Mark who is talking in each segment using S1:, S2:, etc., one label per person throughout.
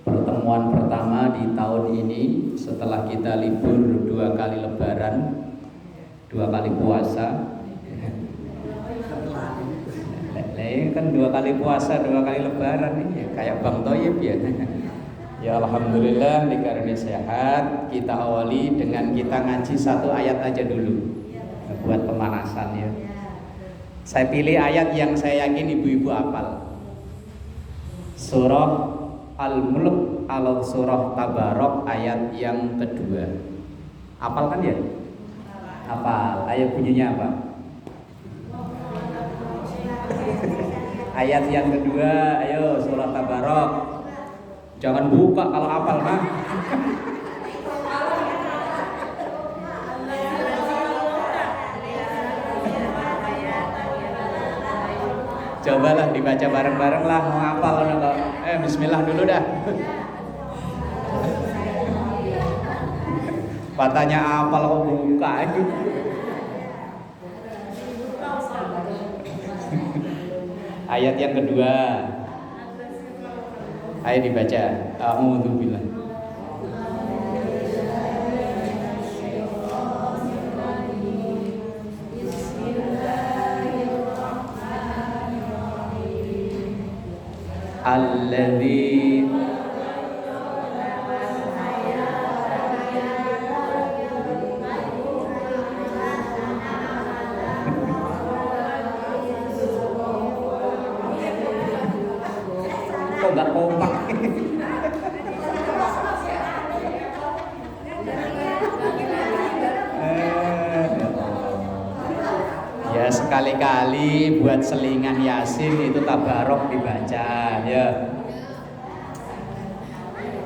S1: Pertemuan pertama di tahun ini setelah kita libur 2 kali lebaran, 2 kali puasa. Kan 2 kali puasa, 2 kali lebaran nih, kayak Bang Toyib ya. Ya alhamdulillah dikarunia sehat. Kita awali dengan kita ngaji 1 ayat aja dulu buat pemanasan ya. Saya pilih ayat yang saya yakin ibu-ibu hafal. Surah Al-Mulk atau surah Tabarok ayat yang kedua. Hafal kan ya? Hafal. Ayat bunyinya apa? Ayat yang kedua, ayo surah Tabarok. Jangan buka kalau hafal mah. Cobalah dibaca bareng-bareng lah, mau hafal kalau bismillah dulu dah. Patanya hafal kok buka. Ayat yang kedua. Ayo dibaca. A'udzubillah. Alladzi kok gak kompak. Ya sekali-kali buat selingan Yasin itu Tabarok dibaca ya.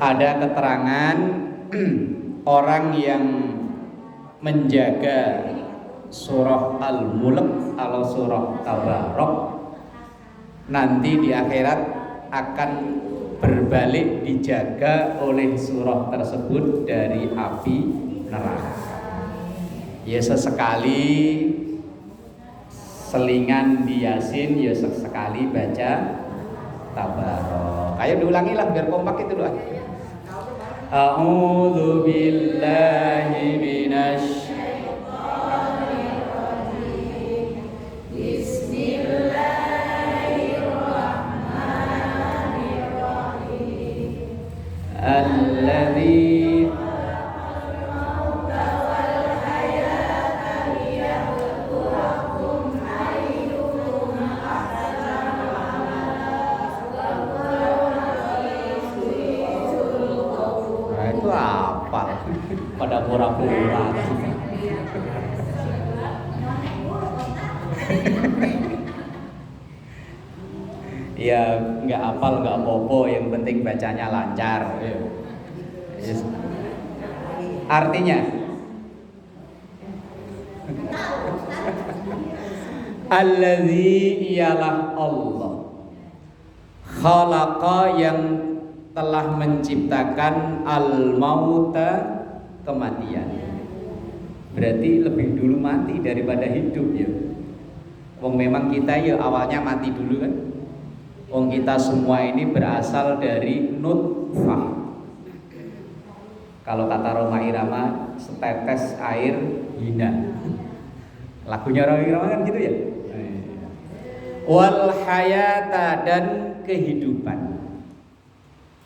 S1: Ada keterangan orang yang menjaga surah Al-Mulk atau surah Tabarok nanti di akhirat akan berbalik dijaga oleh surah tersebut dari api neraka. Ya sesekali selingan di Yasin, ya sesekali baca Tabarok. Ayo diulangi lah biar kompak itu doa. A'udzu billahi minasy syaithanir rajim. Bismillahirrahmanirrahim. Alladzi pada pura-pura. Ya nggak hafal nggak apa-apa, yang penting bacanya lancar. Yes. Artinya alladzi ialah Allah khalaqa yang telah menciptakan al-mauta kematian. Berarti lebih dulu mati daripada hidup ya. Wong memang kita ya awalnya mati dulu kan. Wong kita semua ini berasal dari nutfah. Kalau kata Roma Irama, setetes air hina. Lagunya Roma Irama kan gitu ya. Wal hayata dan kehidupan.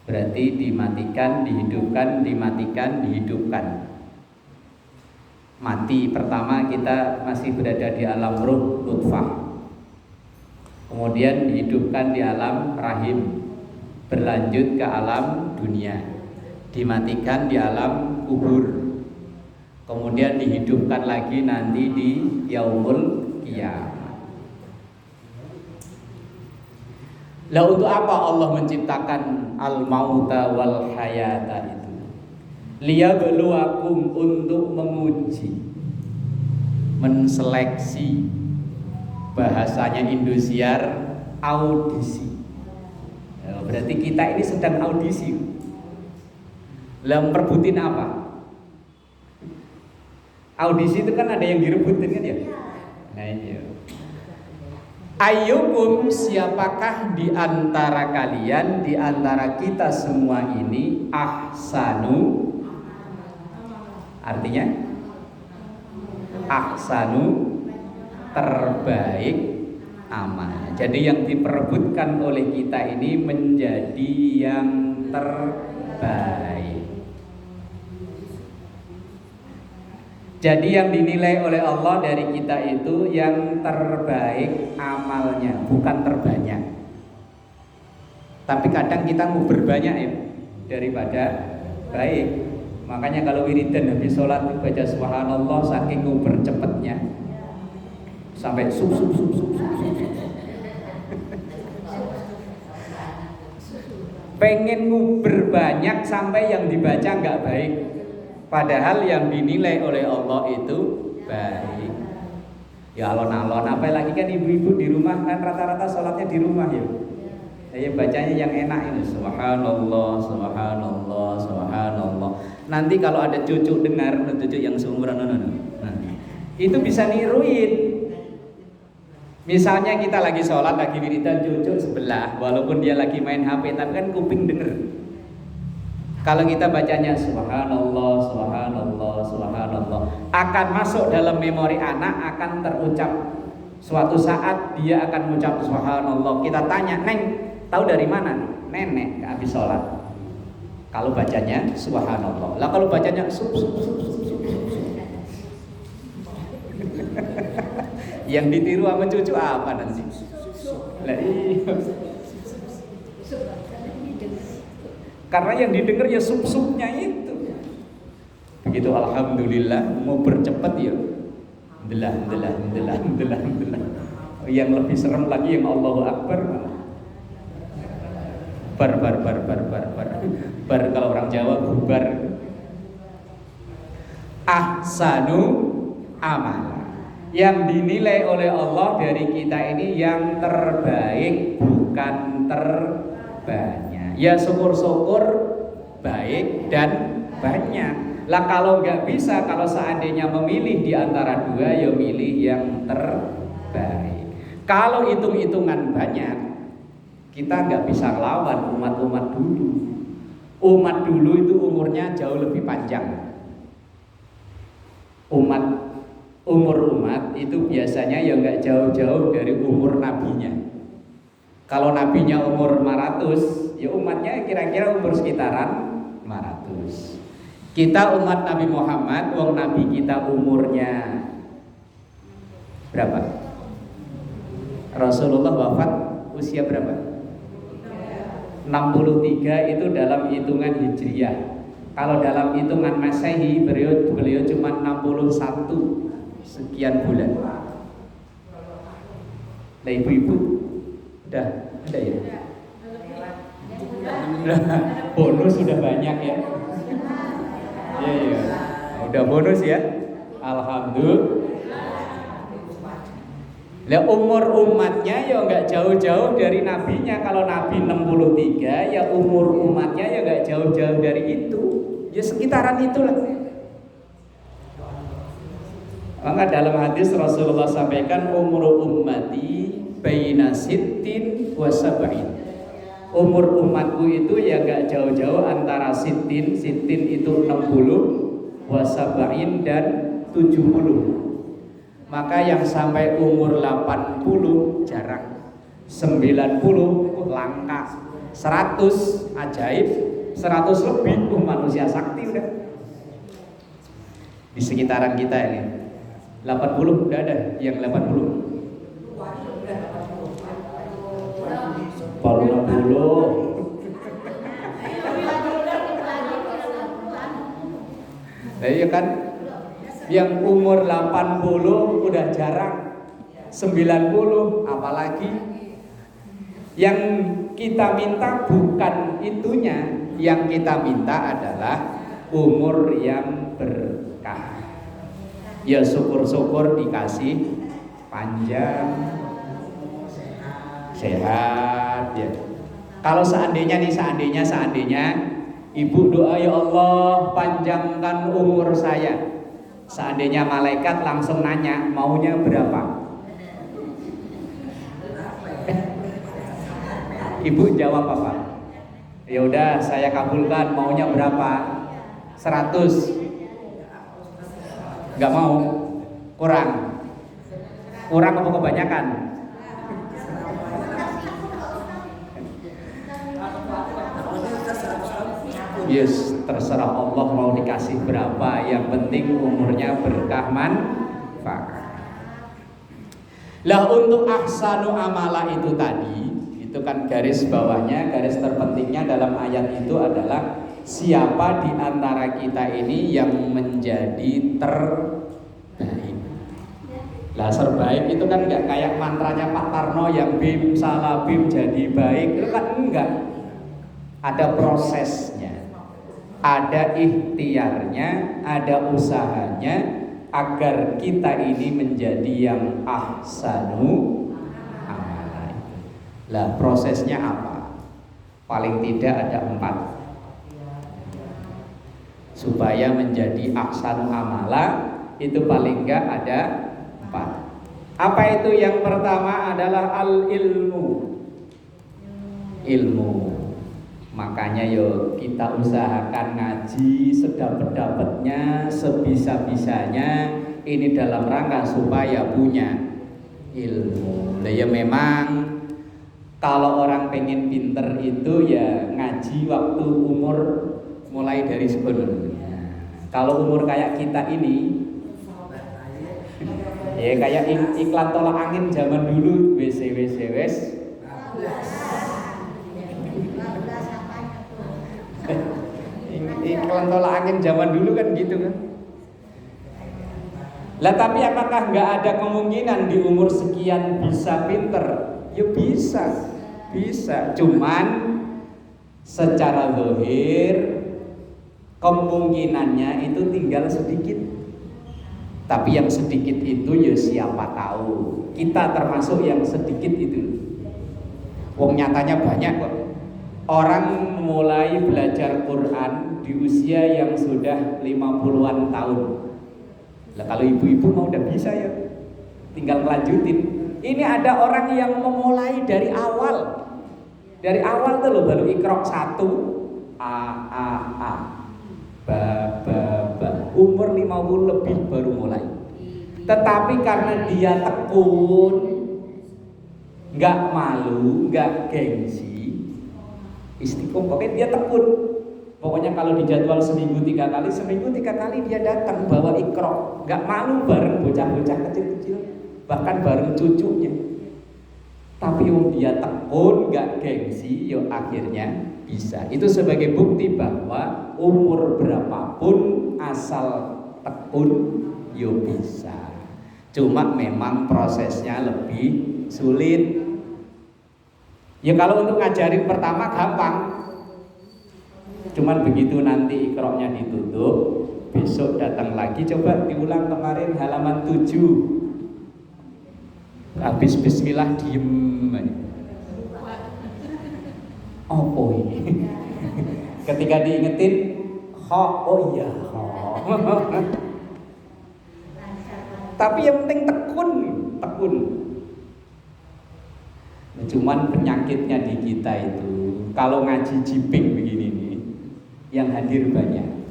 S1: Berarti dimatikan, dihidupkan, dimatikan, dihidupkan. Mati pertama kita masih berada di alam ruh nutfah. Kemudian dihidupkan di alam rahim. Berlanjut ke alam dunia. Dimatikan di alam kubur. Kemudian dihidupkan lagi nanti di yaumul qiyamah. Lah untuk apa Allah menciptakan al-mauta wal hayata itu? Liyabluwakum, untuk menguji, menseleksi, bahasanya Indosiar, audisi. Ya, berarti kita ini sedang audisi. Lah memperbutin apa? Audisi itu kan ada yang direbutin kan ya? Nah iya. Ayyukum, siapakah di antara kalian, di antara kita semua ini, ahsanu, artinya ahsanu, terbaik amalnya. Jadi yang diperebutkan oleh kita ini menjadi yang terbaik. Jadi yang dinilai oleh Allah dari kita itu yang terbaik amalnya, bukan terbanyak. Tapi kadang kita mau berbanyak ya daripada baik. Makanya kalau wiridan habis sholat baca subhanallah saking nguber cepetnya sampai sub. Pengen nguber banyak sampai yang dibaca nggak baik. Padahal yang dinilai oleh Allah itu baik. Ya alon-alon, apalagi kan ibu-ibu di rumah kan rata-rata sholatnya di rumah ya. Saya bacanya yang enak ini, subhanallah, subhanallah, subhanallah. Nanti kalau ada cucu dengar, cucu yang seumuran, itu bisa niruin. Misalnya kita lagi sholat, lagi wiridan, cucu sebelah, walaupun dia lagi main HP, tapi kan kuping denger. Kalau kita bacanya subhanallah, subhanallah, subhanallah, akan masuk dalam memori anak, akan terucap. Suatu saat dia akan mengucap subhanallah. Kita tanya, Neng, tahu dari mana? Nenek habis sholat. Kalau bacanya subhanallah. Lah kalau bacanya sub. Yang ditiru sama cucu apa nanti? Lah iya. Karena yang didengar ya sub-subnya itu. Begitu alhamdulillah mau bercepat ya. Delah. Yang lebih serem lagi yang Allahu Akbar. Bar kalau orang Jawa bubar. Ahsanu amal. Yang dinilai oleh Allah dari kita ini yang terbaik, bukan terbanyak. Ya syukur-syukur baik dan banyak. Lah kalau nggak bisa, kalau seandainya memilih di antara dua, ya milih yang terbaik. Kalau hitung-hitungan banyak, kita nggak bisa lawan umat-umat dulu. Umat dulu itu umurnya jauh lebih panjang. Umur umat itu biasanya ya nggak jauh-jauh dari umur nabinya. Kalau nabinya umur 500, ya umatnya kira-kira umur sekitaran 500. Kita umat Nabi Muhammad, wong nabi kita umurnya berapa? Rasulullah wafat usia berapa? 63 itu dalam hitungan Hijriyah. Kalau dalam hitungan Masehi beliau cuma 61 sekian bulan. Nah ibu-ibu udah ada ya? Bonus sudah banyak ya? Iya. Udah bonus ya? Alhamdulillah. Lah umur umatnya ya nggak jauh-jauh dari nabinya. Kalau nabi 63, ya umur umatnya ya nggak jauh-jauh dari itu. Ya sekitaran itulah. Maka dalam hadis Rasulullah sampaikan umur ummati baina sittin wa sab'in. Umur umatku itu ya gak jauh-jauh antara sittin itu 60, wa sab'in dan 70. Maka yang sampai umur 80 jarang, 90 langka, 100 ajaib, 100 lebih manusia sakti udah di sekitaran kita ini. 80 udah ada yang 80. Baru 60. Nah, iya kan? Yang umur 80 udah jarang. 90 apalagi. Yang kita minta bukan itunya, yang kita minta adalah umur yang berkah. Ya syukur-syukur dikasih panjang, sehat ya. Kalau seandainya ibu doa ya Allah panjangkan umur saya. Seandainya malaikat langsung nanya maunya berapa? Ibu jawab apa? Ya udah saya kabulkan, maunya berapa? 100. Nggak mau? Kurang apa kebanyakan? Yes, terserah Allah mau dikasih berapa, yang penting umurnya berkah manfaat. Lah untuk ahsanu amala itu tadi, itu kan garis bawahnya, garis terpentingnya dalam ayat itu adalah siapa di antara kita ini yang menjadi terbaik. Lah terbaik itu kan nggak kayak mantranya Pak Tarno yang bim salah bim jadi baik, itu kan enggak. Ada prosesnya, ada ikhtiarnya, ada usahanya agar kita ini menjadi yang ahsanu amala. Lah prosesnya apa? Paling tidak ada 4. Supaya menjadi ahsanu amala itu paling enggak ada 4. Apa itu? Yang pertama adalah al-ilmu. Ilmu. Makanya yo kita usahakan ngaji sedapat-dapatnya, sebisa-bisanya, ini dalam rangka supaya punya ilmu. Lah ya memang kalau orang pengen pinter itu ya ngaji waktu umur mulai dari sebenarnya. Kalau umur kayak kita ini ya kayak iklan tolak angin zaman dulu, wes iklan tolak angin zaman dulu kan gitu kan. Lah tapi apakah nggak ada kemungkinan di umur sekian bisa pinter? Ya bisa. Cuman secara zahir kemungkinannya itu tinggal sedikit. Tapi yang sedikit itu ya siapa tahu. Kita termasuk yang sedikit itu. Wong nyatanya banyak kok. Orang mulai belajar Quran di usia yang sudah 50-an tahun. Lah kalau ibu-ibu mau udah bisa ya, tinggal lanjutin. Ini ada orang yang memulai dari awal. Dari awal tuh loh, baru Iqra 1 a ba. Umur 50 lebih baru mulai. Tetapi karena dia tekun, nggak malu, nggak gengsi, istiqomah, dia tekun. Pokoknya kalau dijadwal seminggu 3 kali dia datang bawa Iqra, nggak malu bareng bocah-bocah kecil-kecil, bahkan bareng cucunya. Tapi dia tekun, nggak gengsi, yo akhirnya bisa. Itu sebagai bukti bahwa umur berapapun asal tekun, yo bisa. Cuma memang prosesnya lebih sulit. Ya kalau untuk ngajarin pertama gampang. Cuman begitu nanti Iqra-nya ditutup, besok datang lagi coba diulang kemarin halaman 7. Habis bismillah diem. Apa ini? Ketika diingetin, oh iya, Tapi yang penting tekun. Cuman penyakitnya di kita itu, kalau ngaji jiping begini nih, yang hadir banyak,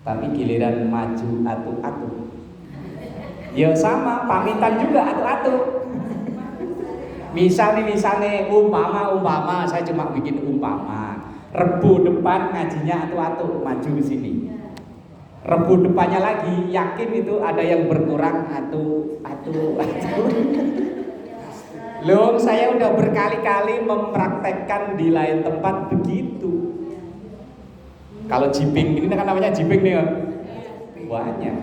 S1: tapi giliran maju atu-atu. Ya sama, pamitan juga atu-atu. Misalnya umpama, saya cuma bikin umpama. Rebu depan ngajinya atu-atu, maju ke sini. Rebu depannya lagi, yakin itu ada yang berkurang atu. Loh, saya udah berkali-kali mempraktekkan di lain tempat begitu. Kalau jiping ini kan namanya jiping nih ya. Banyak.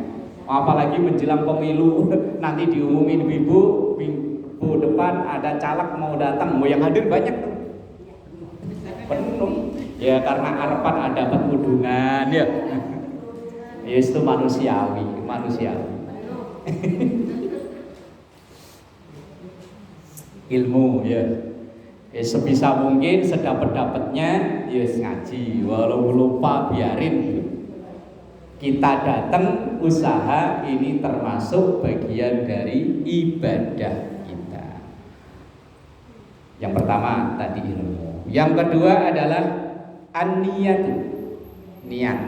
S1: Apalagi menjelang pemilu, nanti diumumin ibu minggu depan ada caleg mau datang, mau yang hadir banyak tuh. Penuh. Ya karena harapan ada perundungan ya. Ya itu manusiawi. Ilmu ya. Sebisa mungkin sedapat-dapatnya ya ngaji, walau lupa biarin. Kita datang usaha ini termasuk bagian dari ibadah kita. Yang pertama tadi ilmu. Yang kedua adalah an-niyatu, niat.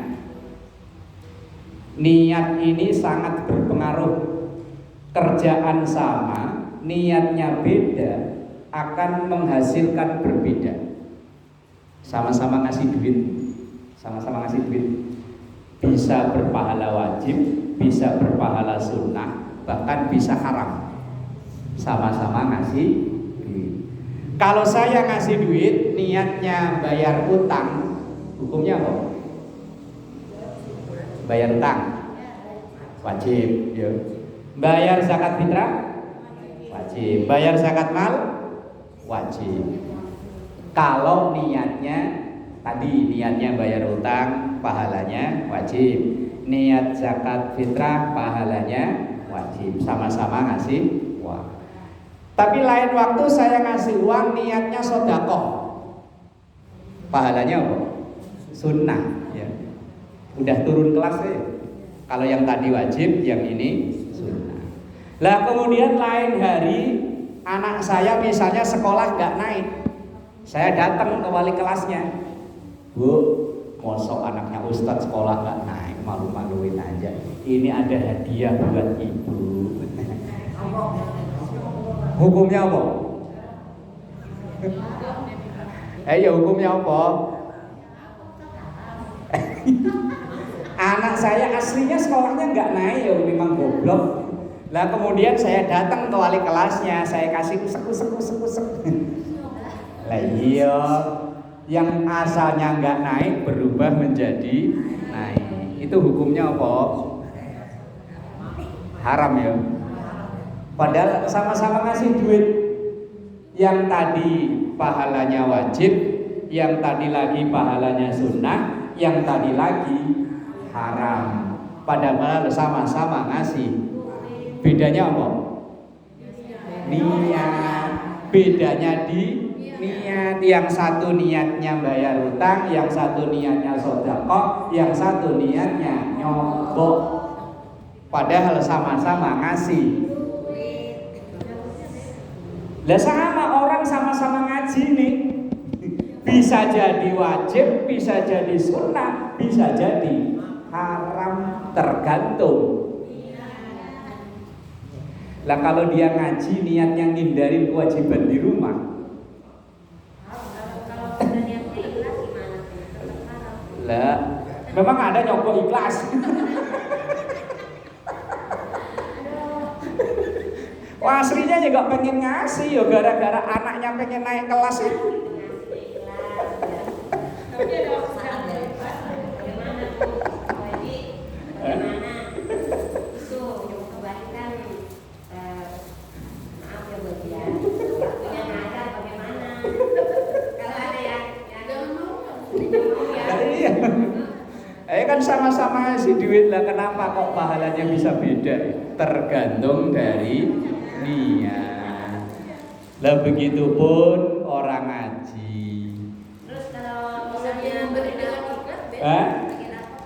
S1: Niat ini sangat berpengaruh. Kerjaan sama, niatnya beda, akan menghasilkan berbeda. Sama-sama ngasih duit, bisa berpahala wajib, bisa berpahala sunnah, bahkan bisa haram. Sama-sama ngasih duit. Kalau saya ngasih duit, niatnya bayar utang, hukumnya apa? Bayar utang, wajib. Ya. Bayar zakat fitrah, wajib. Bayar zakat mal, wajib. Kalau niatnya tadi, niatnya bayar utang, pahalanya wajib. Niat zakat fitrah, pahalanya wajib. Sama-sama ngasih uang. Tapi lain waktu saya ngasih uang, niatnya sedekah, pahalanya apa? Sunnah. Ya. Udah turun kelas ya. Kalau yang tadi wajib, yang ini sunnah. Lah kemudian lain hari anak saya misalnya sekolah gak naik, saya datang ke wali kelasnya, Bu, mosok anaknya Ustadz sekolah gak naik, malu-maluin aja. Ini ada hadiah buat ibu. Hukumnya apa? Ya hukumnya apa? Anak saya aslinya sekolahnya nggak naik, ya memang goblok. Lah kemudian saya datang ke wali kelasnya, saya kasih kusek. Lah iya, yang asalnya nggak naik berubah menjadi naik. Itu hukumnya apa? Haram ya. Padahal sama-sama ngasih duit. Yang tadi pahalanya wajib, yang tadi lagi pahalanya sunnah, yang tadi lagi haram. Padahal sama-sama ngasih. Bedanya apa? Niat. Bedanya di niat. Yang satu niatnya bayar utang, yang satu niatnya sedekah, yang satu niatnya nyogok. Padahal sama-sama ngasih. Lah sama orang sama-sama ngaji nih, bisa jadi wajib, bisa jadi sunnah, bisa jadi haram, tergantung. Lah kalau dia ngaji niatnya ngindarin kewajiban di rumah, lah memang ada nyogok ikhlas. Wah, aslinya juga pengen ngasih ya, gara-gara anaknya pengen naik kelas itu.
S2: Tapi ada usaha bagaimana tuh? Bagaimana itu yang kebaikan, maaf ya buat dia, waktunya nggak ada, bagaimana? Kalau ada yang
S1: iya. Kan sama-sama ngasih duit lah, kenapa kok pahalanya bisa beda? Tergantung dari niat. Lah begitu pun orang ngaji.
S2: Terus kalau misalnya beri dengan ikhlas,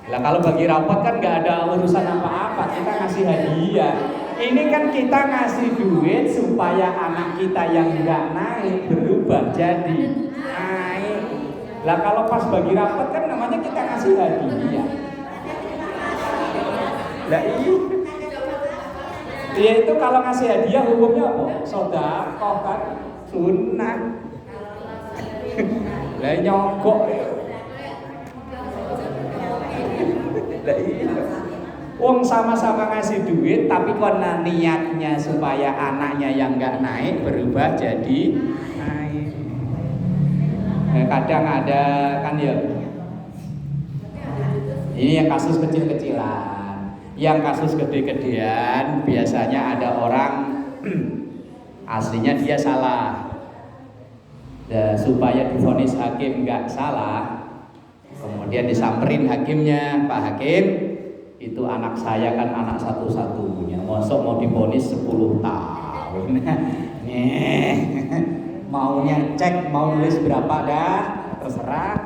S1: Lah kalau bagi rapot kan nggak ada urusan apa-apa, kita ngasih hadiah. Ini kan kita ngasih duit supaya anak kita yang nggak naik berubah jadi naik. Lah kalau pas bagi rapot kan namanya kita ngasih hadiah. Lah iya itu kalau ngasih hadiah hukumnya apa? Sedekah kan, sunnah. Lah nyogok ya. Lah iya. Wong sama-sama ngasih duit tapi karena niatnya supaya anaknya yang enggak naik berubah jadi naik. Nah, kadang ada kan ya. Ini yang kasus kecil-kecilan. Yang kasus gede-gedean biasanya ada orang aslinya dia salah. Supaya divonis hakim enggak salah, kemudian disamperin hakimnya, Pak Hakim, itu anak saya kan anak satu-satunya, mosok mau divonis 10 tahun. Nih, maunya cek, mau nulis berapa dah, terserah.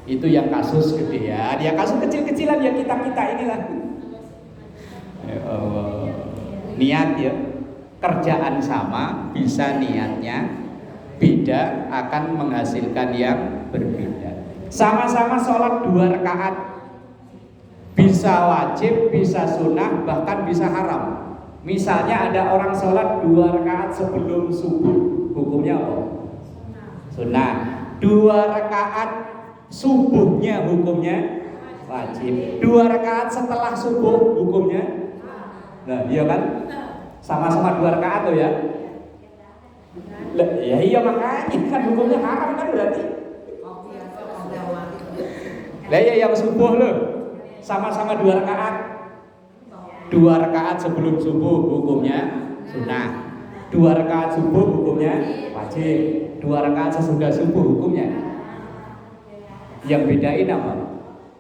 S1: Itu yang kasus gedean, ya kasus kecil-kecilan ya kita inilah.
S3: Niat ya, kerjaan sama bisa niatnya
S1: beda akan menghasilkan yang berbeda. Sama-sama sholat 2 rakaat, bisa wajib, bisa sunnah, bahkan bisa haram. Misalnya ada orang sholat 2 rakaat sebelum subuh, hukumnya apa? Sunnah. 2 rakaat subuhnya hukumnya wajib. 2 rakaat setelah subuh hukumnya, nah iya kan? Sama-sama 2 rakaat tuh ya. Ya iya makanya kan hukumnya haram kan berarti. Lah ya yang subuh loh, sama-sama 2 rakaat. 2 rakaat sebelum subuh hukumnya sunnah. 2 rakaat subuh hukumnya wajib. 2 rakaat sesudah subuh hukumnya. Yang bedain apa?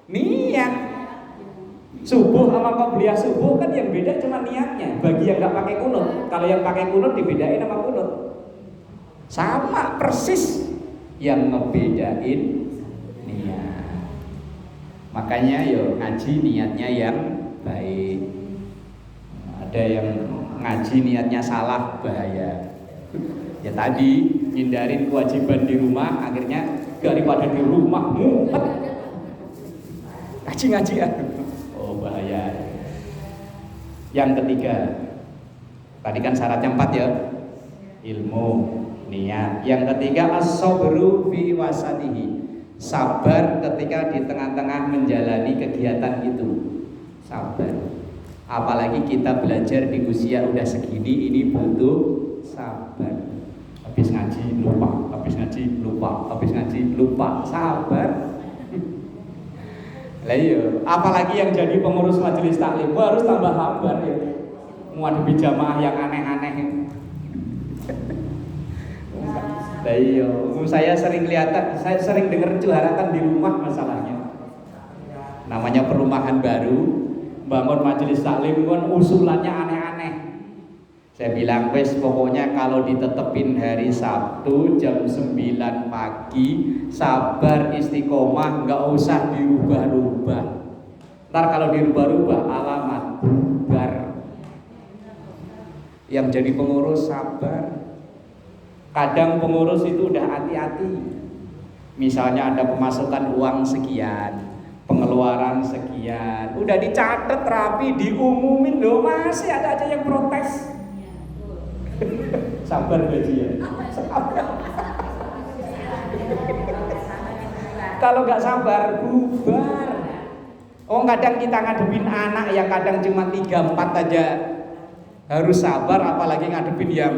S1: Niat. Subuh sama qobliyah subuh kan yang beda cuma niatnya. Bagi yang nggak pakai kunut, kalau yang pakai kunut dibedain sama kunut. Sama persis, yang ngebedain niat. Makanya yo ngaji niatnya yang baik. Ada yang ngaji niatnya salah, bahaya. Ya tadi hindarin kewajiban di rumah, akhirnya daripada di rumah ngumpet ngaji ya. Oh bahaya. Yang ketiga, tadi kan syaratnya 4 ya, ilmu, niat. Yang ketiga as-sabru fi wasatihi, sabar ketika di tengah-tengah menjalani kegiatan itu. Sabar. Apalagi kita belajar di usia udah segini, ini butuh sabar. Habis ngaji lupa, habis ngaji lupa, habis ngaji lupa. Sabar. Lah iya, apalagi yang jadi pengurus majelis taklim harus tambah sabar ya. Menghadapi jamaah yang aneh-aneh. Lah iya, saya sering dengar curhatan di rumah masalahnya. Namanya perumahan baru, bangun majelis taklim kan usulannya aneh-aneh. Saya bilang wes pokoknya kalau ditetepin hari Sabtu jam 9 pagi, sabar istiqomah, nggak usah dirubah-rubah. Ntar kalau dirubah-rubah alamat bubar. Yang jadi pengurus sabar. Kadang pengurus itu udah hati-hati. Misalnya ada pemasukan uang sekian, pengeluaran sekian, udah dicatat rapi, diumumin loh, masih ada aja yang protes. Sabar gajian. Kalau nggak sabar bubar. Oh kadang kita ngadepin anak yang kadang cuma 3-4 aja harus sabar, apalagi ngadepin yang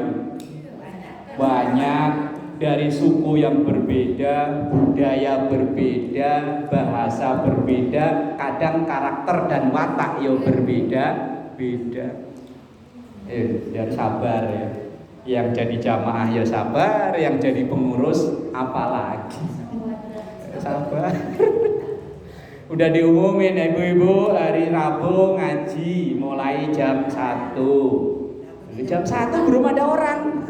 S1: banyak, dari suku yang berbeda, budaya berbeda, bahasa berbeda, kadang karakter dan watak yang berbeda-beda. Biar sabar ya. Yang jadi jamaah ya sabar, yang jadi pengurus apalagi sabar. Udah diumumin ibu-ibu hari Rabu ngaji mulai jam 1. Jam 1 belum ada orang.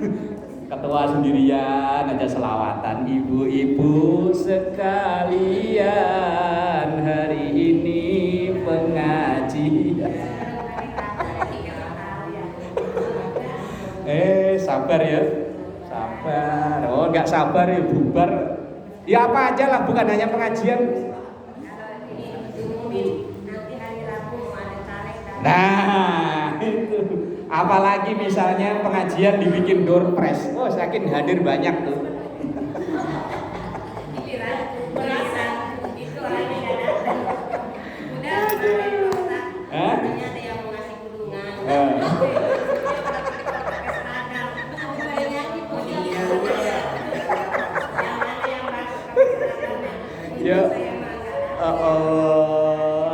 S1: Ketua sendirian aja selawatan. Ibu-ibu sekalian, hari ini pengajian. Sabar ya, sabar. Oh nggak sabar ya bubar. Ya apa aja lah, bukan hanya pengajian. Nah itu, apalagi misalnya pengajian dibikin door prize. Oh yakin hadir banyak tuh.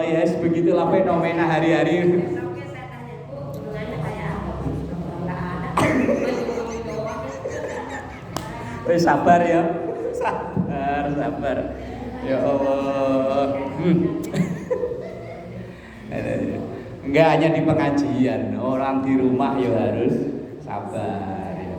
S1: Ya begitulah fenomena hari-hari. Sabar ya, sabar. Ya Allah. Enggak hanya di pengajian, orang di rumah ya harus sabar ya.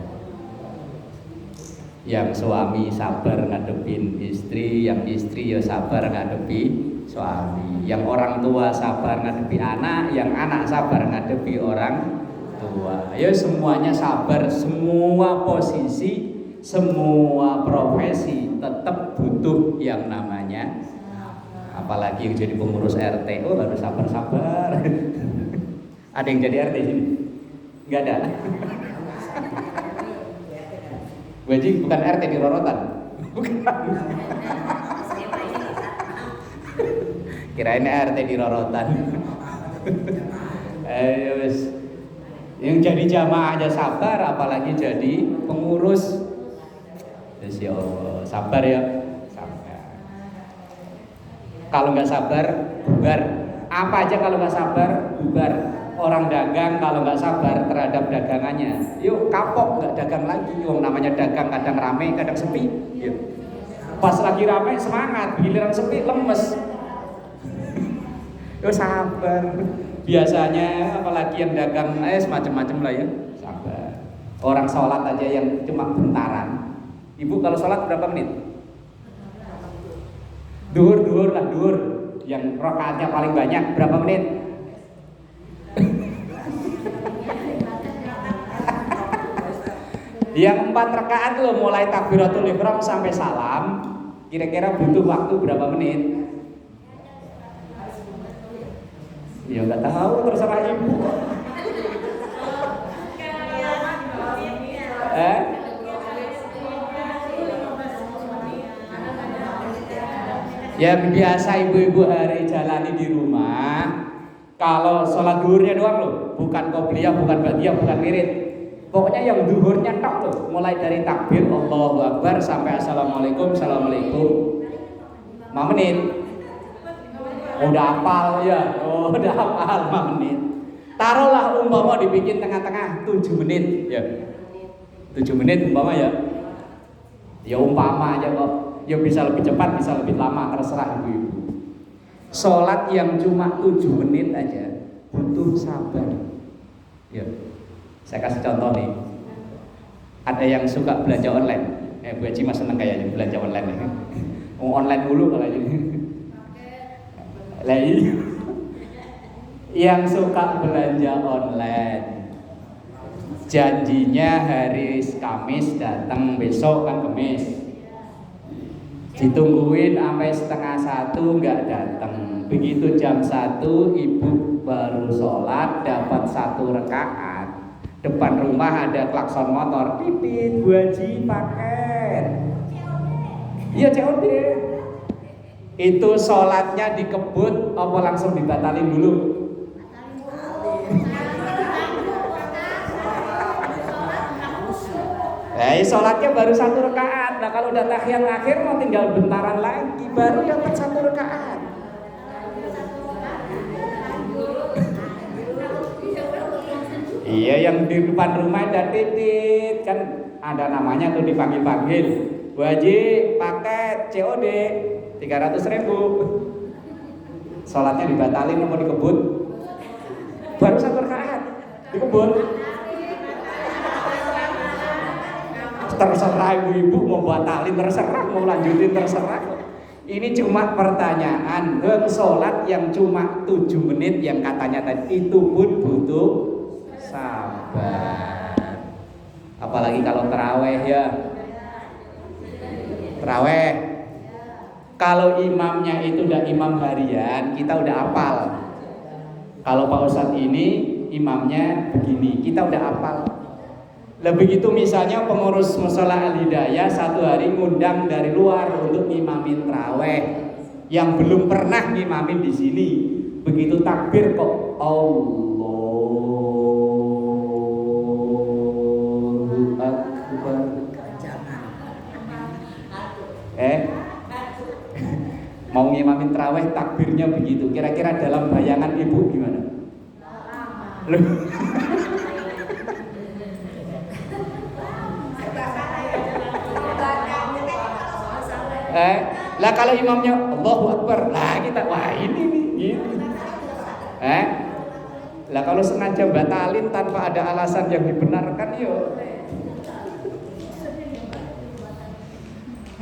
S1: Yang suami sabar ngadepin istri, yang istri ya sabar ngadepi suami, yang orang tua sabar ngadepi anak, yang anak sabar ngadepi orang tua. Ya semuanya sabar, semua posisi semua profesi tetap butuh yang namanya, apalagi yang jadi pengurus RT, oh harus sabar-sabar. Ada yang jadi RT sini? Nggak ada. Wajib bukan RT di Rorotan, bukan. Kirain RT di Rorotan. Ayo wes. Yang jadi jamaah aja sabar, apalagi jadi pengurus. Ya Allah, sabar ya, sabar. Kalau nggak sabar, bubar. Apa aja kalau nggak sabar, bubar. Orang dagang kalau nggak sabar terhadap dagangannya, yuk kapok nggak dagang lagi. Yang namanya dagang kadang rame, kadang sepi. Yuk. Pas lagi rame semangat, giliran sepi lemes. Yuk sabar. Biasanya apalagi yang dagang semacam-macam lah ya, sabar. Orang sholat aja yang cuma bentaran. Ibu kalau sholat berapa menit? Duhur lah, duhur. Yang rakaatnya paling banyak berapa menit? Yang 4 rakaat loh, mulai takbiratul ihram sampai salam, kira-kira butuh waktu berapa menit? Ya nggak tahu, terserah ibu. Yang biasa ibu-ibu hari jalani di rumah, kalau sholat duhurnya doang loh, bukan qobliyah, bukan ba'diyah, bukan wirid. Pokoknya yang duhurnya tok loh, mulai dari takbir Allahu Akbar sampai assalamualaikum, assalamualaikum. 5 menit. Udah hafal ya, udah hafal 5 menit. Taruhlah umpama dibikin tengah-tengah 7 menit ya. 7 menit umpama ya. Ya umpama aja kok. Ya bisa lebih cepat, bisa lebih lama, terserah ibu-ibu. Sholat yang cuma 7 menit aja butuh sabar. Ya. Saya kasih contoh nih. Ada yang suka belanja online. Bu Haji mas seneng kayaknya belanja online nih. Online dulu kalau ini. Yang suka belanja online, janjinya hari Kamis datang, besok kan Kamis. Ditungguin sampai 12:30 nggak datang. Begitu jam 1 ibu baru sholat dapat 1 rakaat. Depan rumah ada klakson motor, pipit, Bu Haji paket. Iya COD. Itu sholatnya dikebut apa langsung dibatalin dulu? Sholatnya baru 1 rakaat. Nah kalau udah tahiyat akhir mau tinggal bentaran lagi, baru dapat 1 rakaat. Iya, yang di depan rumah ada titit kan, ada namanya tuh dipanggil-panggil. Bu Haji paket COD 300.000. Sholatnya dibatalin mau dikebut? Baru 1 rakaat dikebut. Terserah ibu-ibu mau batalin, terserah mau lanjutin, terserah. Ini cuma pertanyaan. Sholat yang cuma 7 menit yang katanya tadi itu pun butuh sabar. Apalagi kalau taraweh ya. Taraweh. Kalau imamnya itu udah imam harian, kita udah hafal. Kalau Pak Ustadz ini imamnya begini, kita udah hafal. Lebih gitu misalnya pengurus Mushola Al-Hidayah 1 hari ngundang dari luar untuk ngimamin taraweh yang belum pernah ngimamin di sini. Begitu takbir kok Allahu Akbar. Mau ngimamin taraweh takbirnya begitu. Kira-kira dalam bayangan ibu gimana? Lah kalau imamnya Allahu Akbar, lah kita wah ini nih gitu. Lah kalau sengaja batalin tanpa ada alasan yang dibenarkan yo.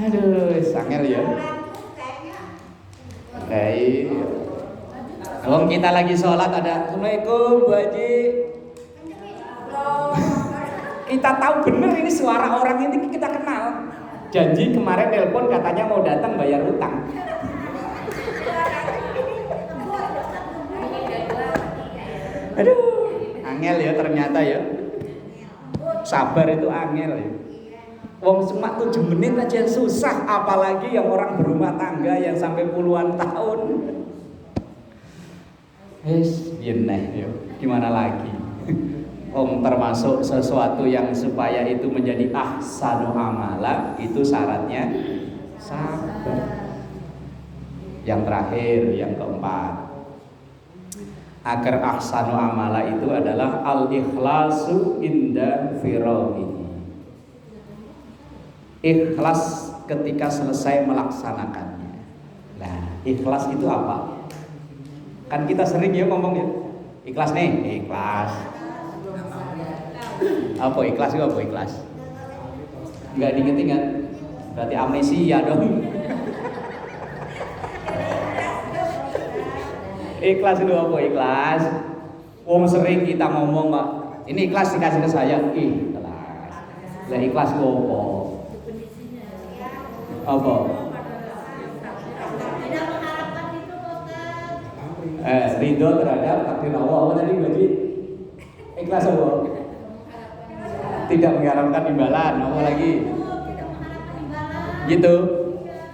S1: Aduh, sangel ya. Kalau kita lagi sholat ada Assalamualaikum Bu Haji. Kita tahu bener ini suara orang ini, kita kenal. Janji kemarin telepon katanya mau datang bayar utang. Aduh, angel ya ternyata ya. Sabar itu angel ya. Wong cuma 7 menit aja susah, apalagi yang orang berumah tangga yang sampai puluhan tahun. Yeneh ya, gimana lagi? Om, termasuk sesuatu yang supaya itu menjadi ahsanu amala, itu syaratnya sabar. Yang terakhir, yang keempat, agar ahsanu amala itu adalah al-ikhlasu inda firaghihi. Ikhlas ketika selesai melaksanakannya. Nah, ikhlas itu apa? Kan kita sering ya ngomong ya, ikhlas nih, ikhlas. Apa ikhlas itu apa ikhlas? Enggak diinget-inget, berarti amnesia dong. Ikhlas itu apa ikhlas? Wong sering kita ngomong, Pak, ini ikhlas dikasih ke saya, ikhlas. Lah ikhlas itu apa? Apa? Ridho terhadap takdir Allah. Apa tadi Baji? Ikhlas apa? Tidak mengharapkan imbalan. Apa lagi? Gitu.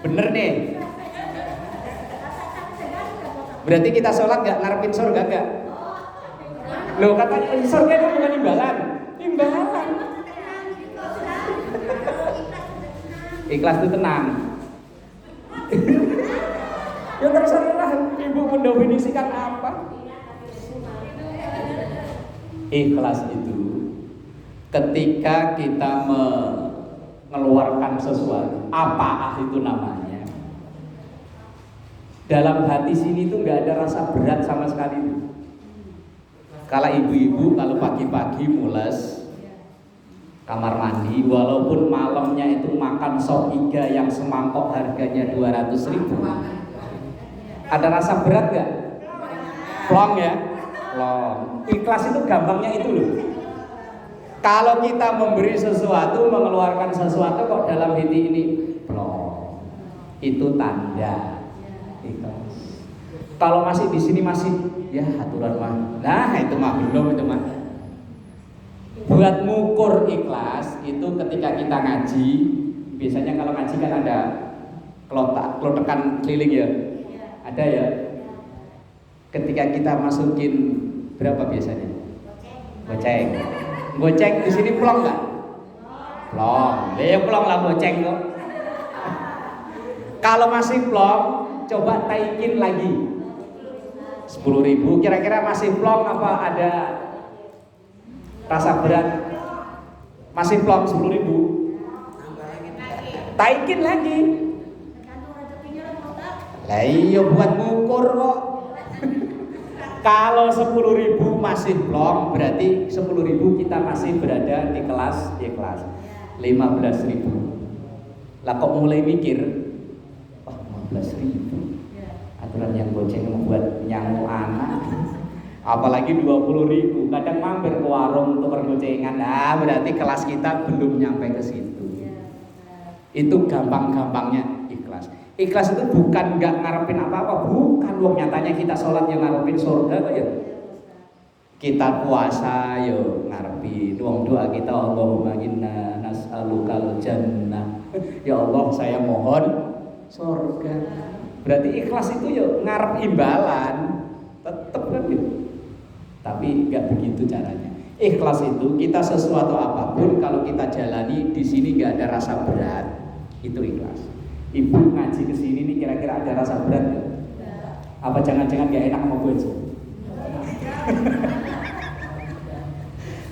S1: Bener nih. Berarti kita sholat gak ngarepin surga gak? Loh katanya surga itu bukan imbalan. Imbalan. Ikhlas itu tenang. Ya terserah ibu mendefinisikan apa. Ikhlas itu ketika kita mengeluarkan sesuatu, apa itu namanya, dalam hati sini tuh nggak ada rasa berat sama sekali. Kalau ibu-ibu kalau pagi-pagi mules kamar mandi, walaupun malamnya itu makan sop iga yang semangkok harganya 200.000, ada rasa berat gak? Plong ya? Plong. Ikhlas itu gampangnya itu loh. Kalau kita memberi sesuatu, mengeluarkan sesuatu kok dalam hati ini plong, itu tanda ikhlas. Kalau masih di sini masih ya aturan mah, nah itu mah belum, itu mah. Buat ngukur ikhlas itu ketika kita ngaji, biasanya kalau ngaji kan ada kelotekan keliling ya, ada ya. Ketika kita masukin berapa biasanya? Goceng. Goceng di sini plong nggak? Plong. Ya plong lah goceng kok. Kalau masih plong, coba taikin lagi. 10.000 kira-kira masih plong apa ada rasa berat? Masih plong 10.000. Taikin lagi. Lah iya buat ngukur kok. Kalau 10.000 masih plong, berarti 10.000 kita masih berada di kelas ikhlas. 15.000. Lah kok mulai mikir, wah 15.000. Aturan yang goceng membuat nyamuk anak. Apalagi 20.000. Kadang mampir ke warung tukar gocengan. Nah, berarti kelas kita belum nyampe ke situ. Itu gampang-gampangnya ikhlas. Ikhlas itu bukan nggak ngarepin apa-apa, bukan. Wong nyatanya kita sholat yang ngarepin surga kok ya. Kita puasa yo ngarepin. Wong doa kita Allahumma inna nas'alukal jannah. Ya Allah saya mohon surga. Berarti ikhlas itu yo ngarep imbalan, tetep kan gitu. Tapi nggak begitu caranya. Ikhlas itu kita sesuatu apapun kalau kita jalani di sini nggak ada rasa berat, itu ikhlas. Ibu ngaji ke sini nih kira-kira ada rasa berat ya? Apa jangan-jangan gak enak sama Bu Haji?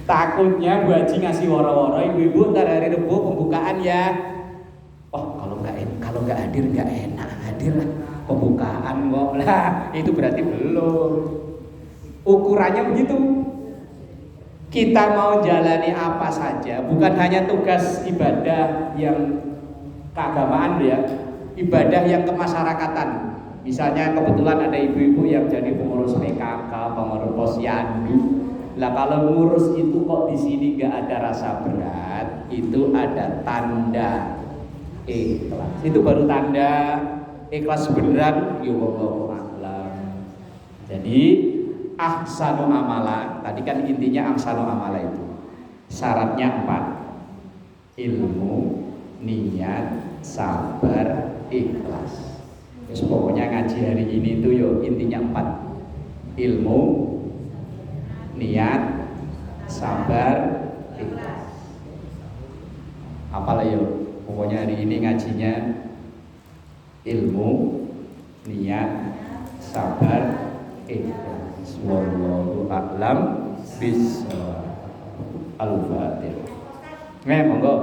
S1: Takutnya Bu Haji ngasih woro-woro, ibu-ibu ntar hari Rebo pembukaan ya. Oh kalau nggak hadir nggak enak, hadir lah pembukaan kok lah. Itu berarti belum. Ukurannya begitu. Kita mau jalani apa saja, bukan hanya tugas ibadah yang keagamaan ya, ibadah yang kemasyarakatan. Misalnya kebetulan ada ibu-ibu yang jadi pengurus PKK, pengurus posyandu, Lah kalau ngurus itu kok di sini nggak ada rasa berat, itu ada tanda ikhlas. Itu baru tanda ikhlas beneran. Ya wallahu a'lam. Jadi ahsanu amala, tadi kan intinya ahsanu amala itu syaratnya 4: ilmu, niat, sabar, ikhlas. Terus pokoknya ngaji hari ini tuh yo intinya 4: ilmu, niat, sabar, ikhlas. Apalah yo, pokoknya hari ini ngajinya ilmu, niat, sabar, ikhlas. Wallahu a'lam bishawab. Al-Fatihah. Monggo.